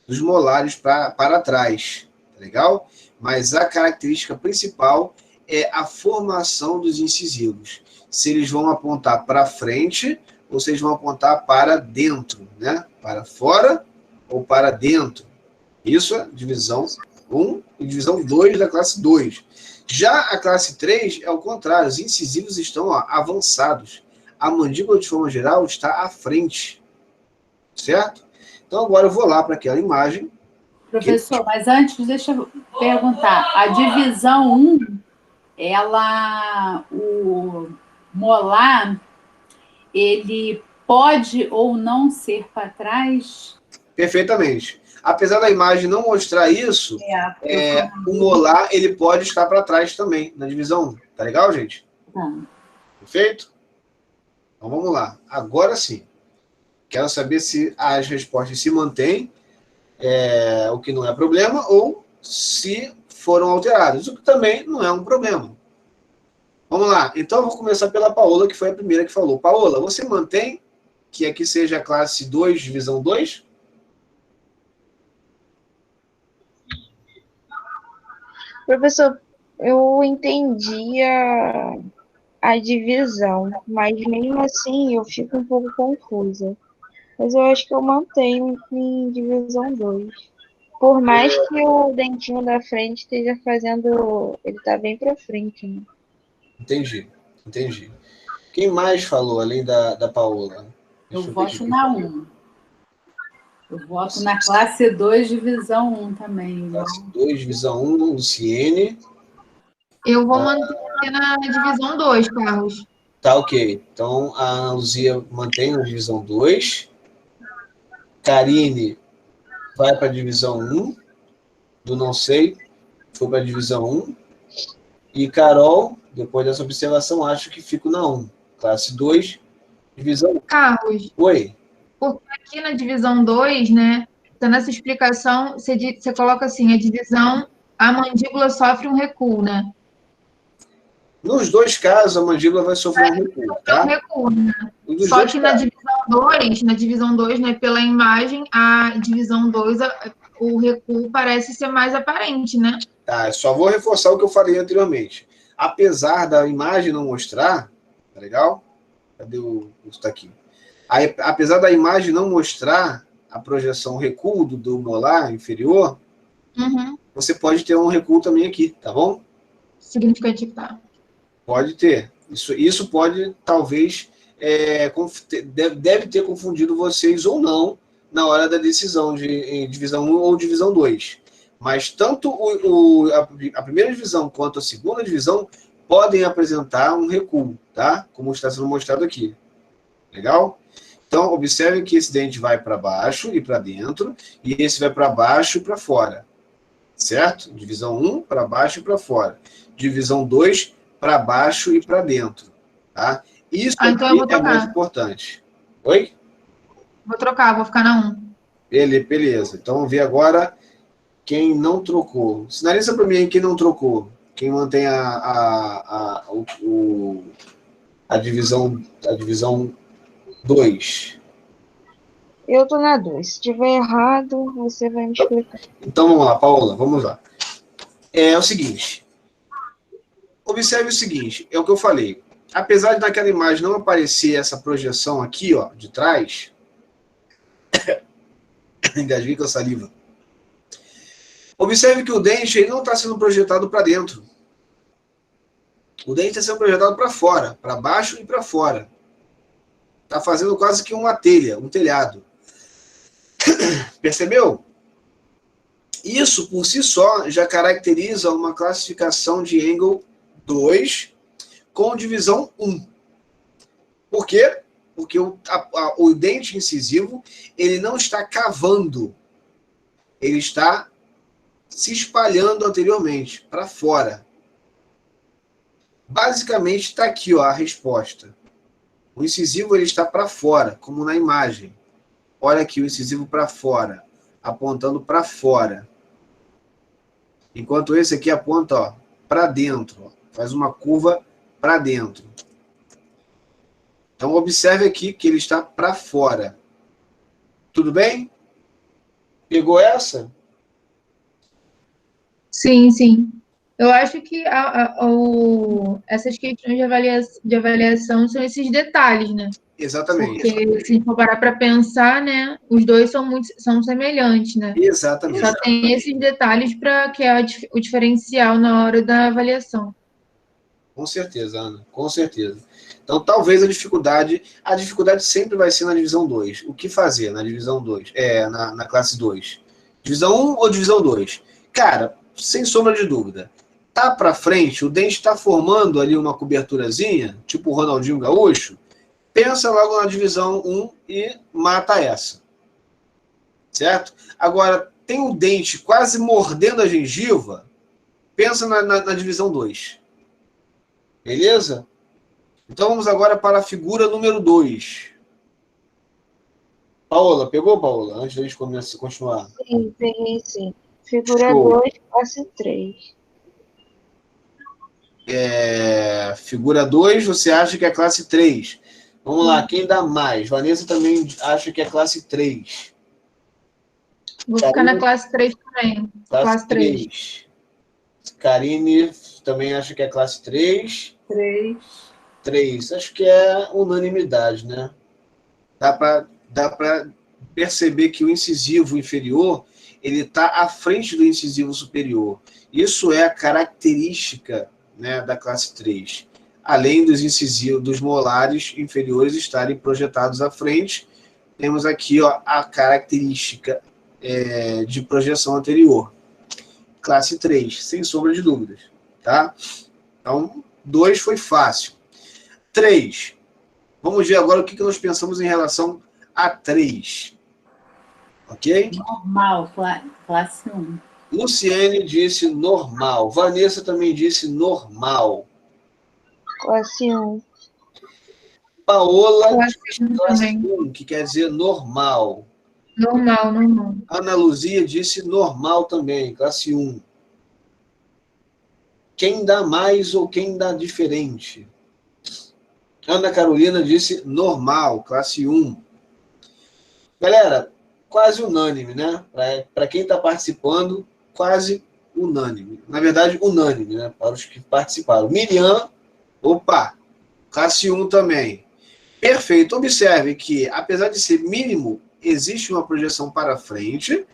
dos molares para trás. Tá legal? Mas a característica principal é a formação dos incisivos. Se eles vão apontar para frente ou se eles vão apontar para dentro, né? Para fora ou para dentro. Isso é divisão 1 e divisão 2 da classe 2. Já a classe 3 é o contrário, os incisivos estão avançados. A mandíbula, de forma geral, está à frente. Certo? Então, agora eu vou lá para aquela imagem. Professor, mas antes, deixa eu perguntar. A divisão 1, o molar, ele pode ou não ser para trás? Perfeitamente. Apesar da imagem não mostrar isso, o molar ele pode estar para trás também, na divisão 1. Tá legal, gente? Tá. Perfeito? Então vamos lá. Agora sim. Quero saber se as respostas se mantêm, o que não é problema, ou se foram alteradas, o que também não é um problema. Vamos lá. Então eu vou começar pela Paola, que foi a primeira que falou. Paola, você mantém que aqui seja a classe 2, divisão 2? Professor, eu entendi a divisão, mas mesmo assim eu fico um pouco confusa. Mas eu acho que eu mantenho em divisão 2. Por mais que o dentinho da frente esteja fazendo... Ele tá bem pra frente, né? Entendi. Quem mais falou, além da Paola? Eu voto na 1. Eu voto na classe 2, divisão 1 também. Classe 2, divisão 1, Luciene. Eu vou manter na divisão 2, Carlos. Tá, ok. Então, a Ana Luzia mantém na divisão 2. Karine vai para a divisão 1. Do não sei, foi para a divisão 1. E Carol, depois dessa observação, acho que fico na 1. Classe 2, divisão 1. Carlos. Oi. Porque aqui na divisão 2, né, tá nessa explicação, você coloca assim, a divisão, a mandíbula sofre um recuo, né? Nos dois casos, a mandíbula vai sofrer um recuo, tá? Um recuo, né? Dos Só dois que casos. na divisão 2, né, pela imagem, a divisão 2, o recuo parece ser mais aparente, né? Tá, só vou reforçar o que eu falei anteriormente. Apesar da imagem não mostrar, tá legal? Cadê o tá aqui? Aí, apesar da imagem não mostrar a projeção, o recuo do molar inferior, você pode ter um recuo também aqui, tá bom? Significativo, tá? Pode ter. Isso pode, talvez, deve ter confundido vocês ou não na hora da decisão de divisão 1 ou divisão 2. Mas tanto a primeira divisão quanto a segunda divisão podem apresentar um recuo, tá? Como está sendo mostrado aqui. Legal? Então, observe que esse dente vai para baixo e para dentro, e esse vai para baixo e para fora. Certo? Divisão 1, para baixo e para fora. Divisão 2, para baixo e para dentro. Tá? Isso então aqui é muito importante. Oi? Vou trocar, vou ficar na 1. Beleza. Então, vamos ver agora quem não trocou. Sinaliza para mim aí quem não trocou. Quem mantém a divisão 2. Eu tô na 2. Se tiver errado, você vai me explicar. Então, vamos lá, Paola, vamos lá. É o seguinte. Observe o seguinte, é o que eu falei. Apesar de naquela imagem não aparecer essa projeção aqui, ó, de trás, engasguei com a saliva. Observe que o dente ele não está sendo projetado para dentro. O dente está sendo projetado para fora, para baixo e para fora. Está fazendo quase que uma telha, um telhado. Percebeu? Isso, por si só, já caracteriza uma classificação de angle 2 com divisão 1. Por quê? Porque o dente incisivo ele não está cavando. Ele está se espalhando anteriormente, para fora. Basicamente, está aqui ó, a resposta. O incisivo ele está para fora, como na imagem. Olha aqui o incisivo para fora, apontando para fora. Enquanto esse aqui aponta para dentro. Ó, faz uma curva para dentro. Então, observe aqui que ele está para fora. Tudo bem? Pegou essa? Sim, sim. Eu acho que essas questões de avaliação são esses detalhes, né? Exatamente. Porque se a gente for parar para pensar, né, os dois são semelhantes, né? Exatamente. Só tem esses detalhes para que é o diferencial na hora da avaliação. Com certeza, Ana, com certeza. Então, talvez a dificuldade sempre vai ser na divisão 2. O que fazer na divisão 2? Na classe 2? Divisão 1 ou divisão 2? Cara, sem sombra de dúvida. Tá para frente, o dente está formando ali uma coberturazinha, tipo o Ronaldinho Gaúcho, pensa logo na divisão 1 e mata essa. Certo? Agora, tem o dente quase mordendo a gengiva, pensa na divisão 2. Beleza? Então vamos agora para a figura número 2. Paola, pegou, Paola? Antes da gente continuar. Sim, peguei sim. Figura 2, classe 3. Figura 2, você acha que é classe 3. Vamos lá, quem dá mais? Vanessa também acha que é classe 3. Vou ficar na classe 3 também. Classe 3. Karine também acha que é classe 3. 3. Acho que é unanimidade, né? Dá para perceber que o incisivo inferior ele está à frente do incisivo superior. Isso é a característica, né, da classe 3. Além dos incisivos, dos molares inferiores estarem projetados à frente, temos aqui ó, a característica de projeção anterior. Classe 3, sem sombra de dúvidas. Tá? Então, 2 foi fácil. 3. Vamos ver agora o que nós pensamos em relação a 3. Ok? Normal, classe 1. Luciene disse normal. Vanessa também disse normal. Classe 1. Paola disse classe 1, que quer dizer normal. Normal. Ana Luzia disse normal também, classe 1. Quem dá mais ou quem dá diferente? Ana Carolina disse normal, classe 1. Galera, quase unânime, né? Para quem está participando, quase unânime. Na verdade, unânime, né? Para os que participaram. Miriam, classe 1 também. Perfeito. Observe que, apesar de ser mínimo, existe uma projeção para frente,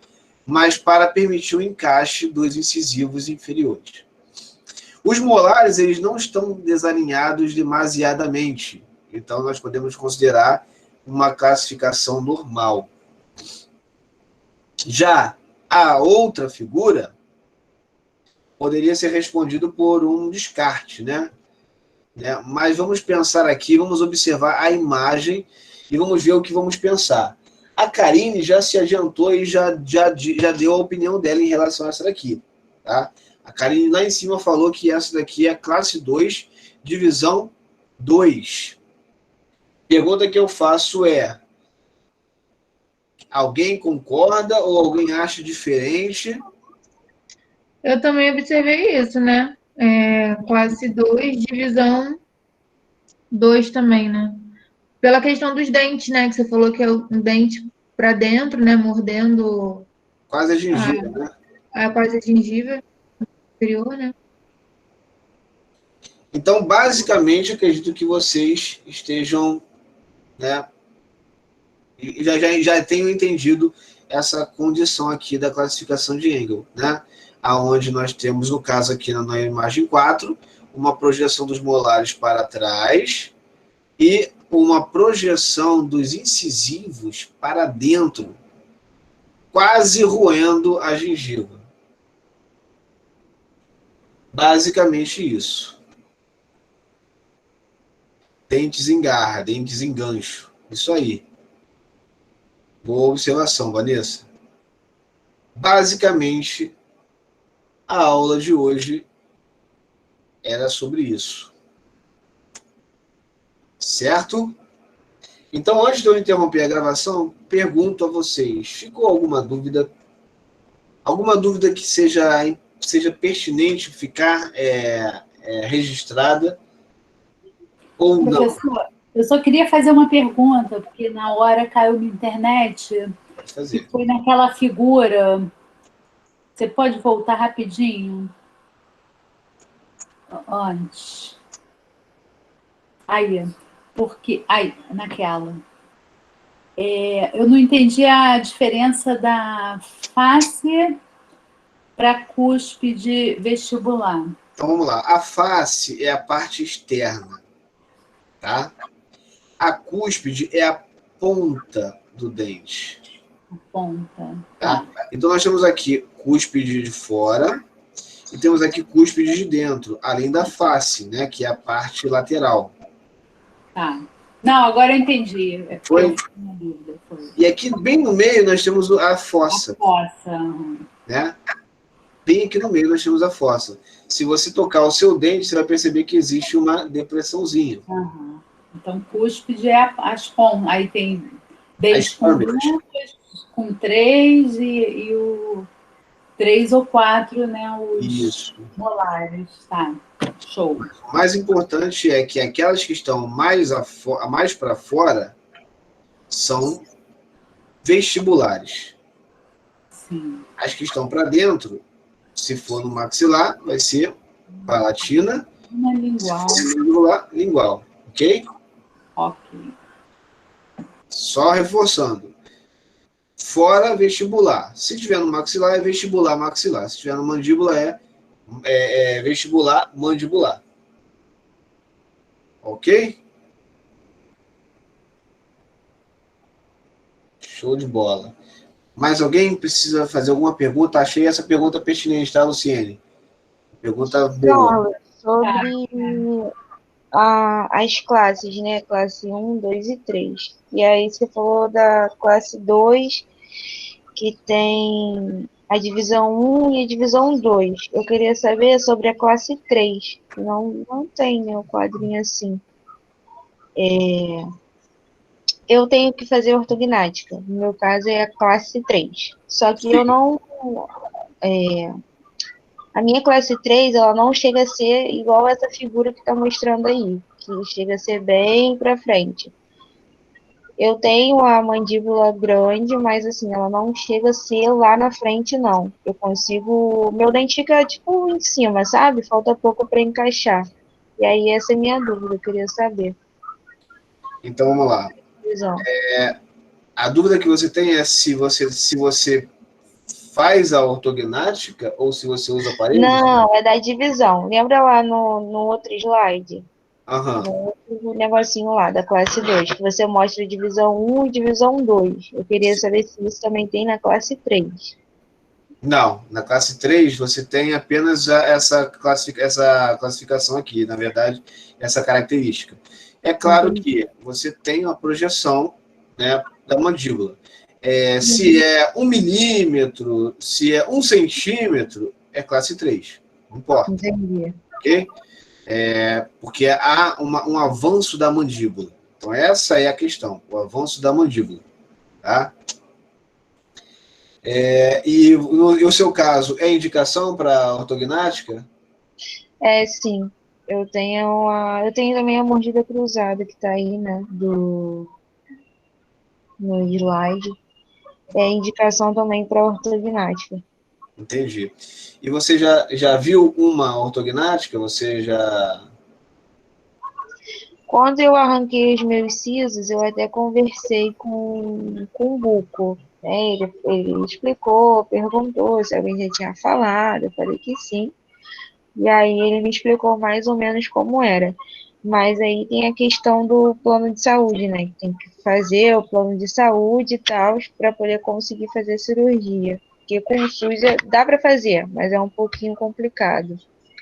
mas para permitir o encaixe dos incisivos inferiores. Os molares, eles não estão desalinhados demasiadamente. Então, nós podemos considerar uma classificação normal. Já a outra figura poderia ser respondido por um descarte, né? Mas vamos pensar aqui, vamos observar a imagem e vamos ver o que vamos pensar. A Karine já se adiantou e já deu a opinião dela em relação a essa daqui. Tá? A Karine lá em cima falou que essa daqui é classe 2, divisão 2. Pergunta que eu faço é: alguém concorda ou alguém acha diferente? Eu também observei isso, né? Classe 2, divisão 2 também, né? Pela questão dos dentes, né? Que você falou que é um dente para dentro, né? Mordendo Quase a gengiva, né? quase a gengiva superior, né? Então, basicamente, acredito que vocês estejam, né, e já tenham entendido essa condição aqui da classificação de Engel, né? Aonde nós temos, no caso aqui na imagem 4, uma projeção dos molares para trás e uma projeção dos incisivos para dentro, quase roendo a gengiva. Basicamente isso. Dentes em garra, dentes em gancho. Isso aí. Boa observação, Vanessa. Basicamente, a aula de hoje era sobre isso. Certo? Então, antes de eu interromper a gravação, pergunto a vocês, ficou alguma dúvida? Alguma dúvida que seja pertinente ficar registrada? Ou não? Professor, eu só queria fazer uma pergunta, porque na hora caiu na internet, Pode e fazer. foi naquela figura. Você pode voltar rapidinho? Antes. Aí, porque. Aí, naquela. Eu não entendi a diferença da face para cúspide vestibular. Então, vamos lá. A face é a parte externa, tá? A cúspide é a ponta do dente. A ponta. Tá? Então, nós temos aqui cúspide de fora e temos aqui cúspide de dentro, além da face, né, que é a parte lateral. Tá. Não, agora eu entendi. Foi? Foi. E aqui, bem no meio, nós temos a fossa. A fossa. Né? Bem aqui no meio, nós temos a fossa. Se você tocar o seu dente, você vai perceber que existe uma depressãozinha. Uhum. Então, cúspide é as pontas. Aí tem dentes com duas, com três e o 3 ou 4, né? Os molares. Tá. Show. O mais importante é que aquelas que estão mais para fora são vestibulares. Sim. As que estão para dentro, se for no maxilar, vai ser palatina. Lingual. Se for lingual. Ok? Ok. Só reforçando. Fora vestibular. Se tiver no maxilar, é vestibular maxilar. Se tiver no mandíbula, é vestibular mandibular. Ok? Show de bola. Mais alguém precisa fazer alguma pergunta? Achei essa pergunta pertinente, tá, Luciene? Pergunta boa. Sobre as classes, né? Classe 1, 2 e 3. E aí você falou da classe 2, que tem a divisão 1 e a divisão 2. Eu queria saber sobre a classe 3. Não tem, né, o quadrinho assim. Eu tenho que fazer ortognática. No meu caso é a classe 3. Só que eu não... a minha classe 3, ela não chega a ser igual essa figura que está mostrando aí, que chega a ser bem para frente. Eu tenho a mandíbula grande, mas assim, ela não chega a ser lá na frente, não. Eu consigo... Meu dente fica, tipo, em cima, sabe? Falta pouco para encaixar. E aí, essa é a minha dúvida, eu queria saber. Então, vamos lá. A dúvida que você tem é se você faz a ortognática ou se você usa aparelho? Não, é da divisão. Lembra lá no outro slide? Aham. No outro negocinho lá, da classe 2, que você mostra divisão 1 e divisão 2. Eu queria saber se isso também tem na classe 3. Não, na classe 3 você tem apenas essa classificação aqui, na verdade, essa característica. É claro que você tem uma projeção, né, da mandíbula. Se é 1 milímetro, se é 1 centímetro, é classe 3. Não importa. Entendi. Ok? Porque há um avanço da mandíbula. Então, essa é a questão, o avanço da mandíbula. Tá? E o seu caso, é indicação para ortognática? Sim. eu tenho também a mordida cruzada que tá aí, né, no slide. É indicação também para ortognática. Entendi. E você já viu uma ortognática? Você já... Quando eu arranquei os meus sisos, eu até conversei com o Buco, né? Ele explicou, perguntou se alguém já tinha falado, eu falei que sim. E aí ele me explicou mais ou menos como era. Mas aí tem a questão do plano de saúde, né? Tem que fazer o plano de saúde e tal, para poder conseguir fazer a cirurgia. Porque com o SUS dá para fazer, mas é um pouquinho complicado.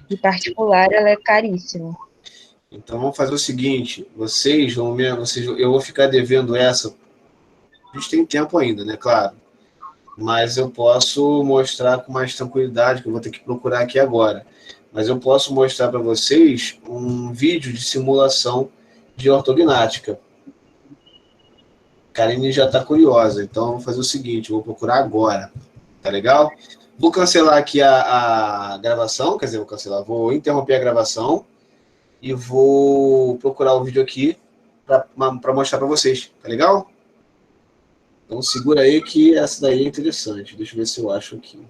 De particular, ela é caríssima. Então vamos fazer o seguinte, eu vou ficar devendo essa, a gente tem tempo ainda, né, claro, mas eu posso mostrar com mais tranquilidade, que eu vou ter que procurar aqui agora, mas eu posso mostrar para vocês um vídeo de simulação de ortognática. Karine já está curiosa, então vou fazer o seguinte, eu vou procurar agora, tá legal? Vou cancelar aqui a gravação, quer dizer, vou interromper a gravação, e vou procurar o vídeo aqui para mostrar para vocês, tá legal? Então segura aí que essa daí é interessante. Deixa eu ver se eu acho aqui.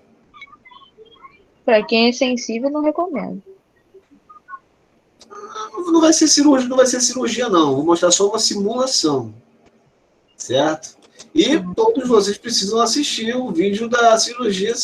Para quem é sensível, não recomendo. Não vai ser cirurgia não. Vou mostrar só uma simulação, certo? E todos vocês precisam assistir o vídeo da cirurgia